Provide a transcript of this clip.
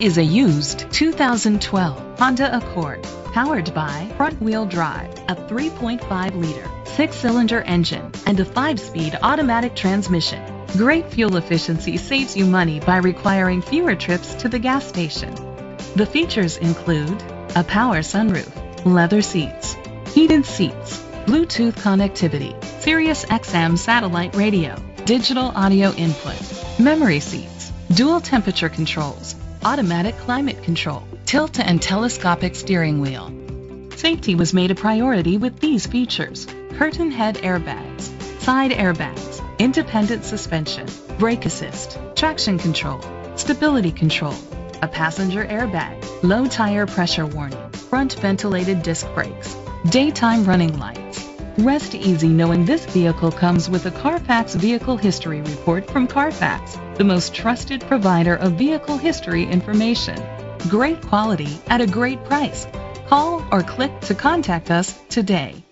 Is a used 2012 Honda Accord, powered by front-wheel drive, a 3.5-liter, 6-cylinder engine, and a 5-speed automatic transmission. Great fuel efficiency saves you money by requiring fewer trips to the gas station. The features include a power sunroof, leather seats, heated seats, Bluetooth connectivity, Sirius XM satellite radio, digital audio input, memory seats, dual temperature controls, automatic climate control, tilt and telescopic steering wheel. Safety was made a priority with these features: curtain head airbags, side airbags, independent suspension, brake assist, traction control, stability control, a passenger airbag, low tire pressure warning, front ventilated disc brakes, daytime running lights. Rest easy knowing this vehicle comes with a Carfax Vehicle History Report from Carfax, the most trusted provider of vehicle history information. Great quality at a great price. Call or click to contact us today.